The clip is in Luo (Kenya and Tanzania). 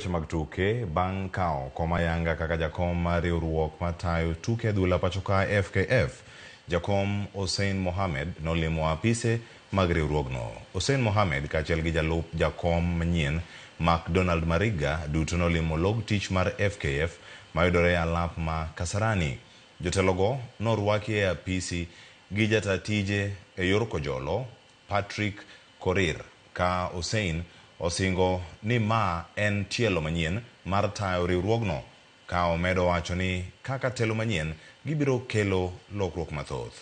weche mag tuke bang' kao koma yanga kaka jakom mar riwruok matayo tuke adhula pacho ka FKF. Jakom Hussein Mohamed nolimo apise mag riwruogno. Hussein Mohamed kaachiel gi jalup jakom manyien McDonald Mariga duto nolimo log tich mar FKF mayudore e alap ma Kasarani. Jotelogo norwaki e apisi gi jata tije e yor kojolo Patrick Korir ka Hussein osingo ni ma en tielo manyien mar tayo riwruogno, ka omedo wacho ni kaka telo manyien gibiro kelo lokruok mathoth.